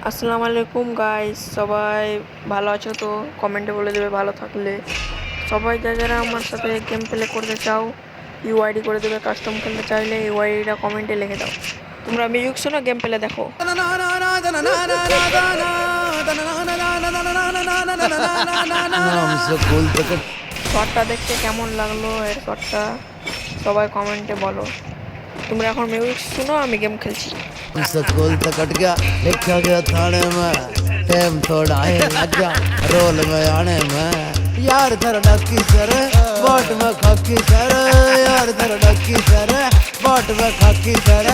আসসালামু আলাইকুম গাইস, সবাই ভালো আছো তো? কমেন্টে বলে দেবে ভালো থাকলে। সবাই যারা আমার সাথে গেম প্লে করতে চাও ইউআইডি করে দেবে। কাস্টম খেলতে চাইলে ইউআইডিটা কমেন্টে লিখে দাও। তোমরা মিউজিক শোনো, গেম প্লে দেখো। শটটা দেখতে কেমন লাগলো এর শটটা সবাই কমেন্টে বলো। তোমরা এখন মিউজিক শুনো, আমি গেম খেলছি। स्कूल तक कट गया, लिखा गया थाने में, टाइम थोड़ा है लग गया रोल में आने में। यार थर डक्की सर बॉट में खाकी सर, यार थर डक्की सर बॉट में खाकी सर।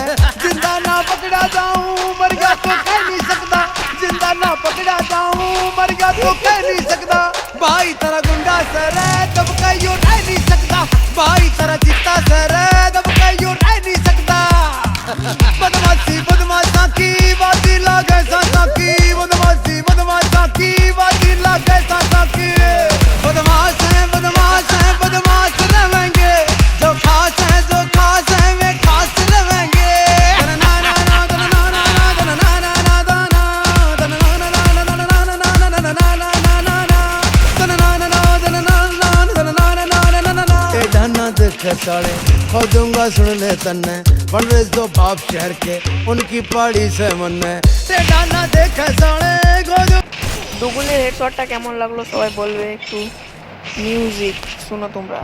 जिंदा ना पकड़ा जाऊं मर गया तो कह नहीं सकता, जिंदा ना पकड़ा जाऊं मर गया तो कह नहीं सकता। भाई तेरा गुंडा सर तब कहियो रह नहीं सकता, भाई तेरा चित्ता सर तब कहियो रह नहीं सकता। बदमाशी बदमाशा की बाती लागे सासा की, बदमाशी बदमाशा की बाती लागे सासा की। बदमाश है बदमाश रहेंगे, जो खास है वे खास रहेंगे। साले खोदूंगा सुन ले तन्ने, बन रहे जो बाप शहर के उनकी पहाड़ी से मन डाना देखे साले खोदू। দুগুলের হেডশটটা কেমন লাগলো সবাই বলবে একটু। মিউজিক শোনো তোমরা।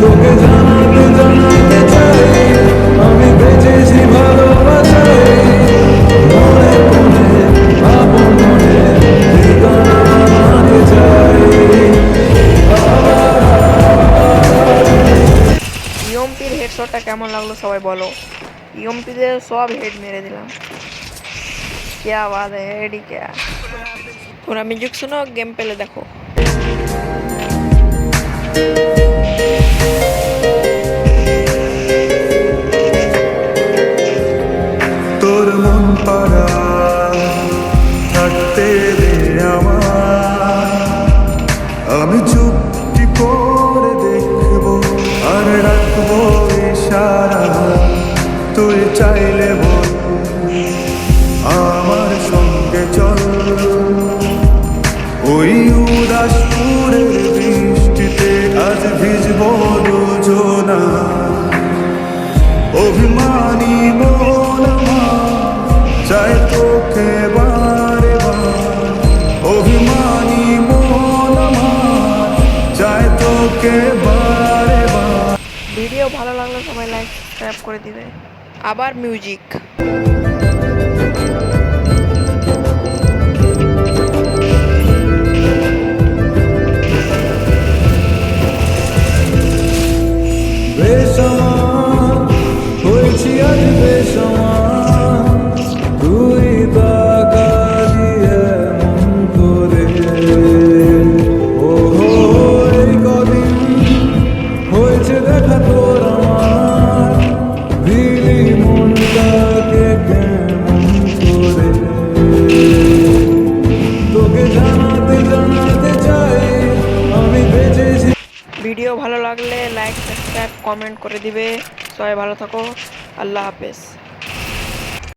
তোকে জানাতে চাই আমি বেঁচেছি ভালোবাসায়, মনে মনে আপন মনে ঠিকানা আমাকে চাই। ইয়মপির হেডশটটা কেমন লাগলো সবাই বলো। ইয়মপিদের সব হেড মেরে দিলাম। क्या बात है, हेड ही क्या। তোমরা মিউজিক শোনো, গেম প্লে দেখো। তোর মন পাড়া থাকতে দে আমার, আমি চুপটি করে দেখবো আর রাখবো ইশারা। তুই চাইলে বল আমার সঙ্গে চল, ওই উদাসপুরের বৃষ্টিতে আজ ভিজবো দুজনা। অভিমানী মন চায় তোকে বারে বার, অভিমানী মন চায় তোকে বারে বার। ভিডিও ভালো লাগলে সবাই লাইক সাবস্ক্রাইব করে দিবে। আবার মিউজিক। বেসমান হয়েছি আজ বেসমান, তুই তাকালি এমন করে। ও এই কদিন হয়েছে দেখা তোর আমার, দিলি মনটাকে কেমন করে। তোকে জানাতে চাই আমি বেঁচেছি। ভিডিও ভালো লাগলে লাইক সাবস্ক্রাইব কমেন্ট করে দিবে। সবাই ভালো থাকো, আল্লাহ হাফেজ।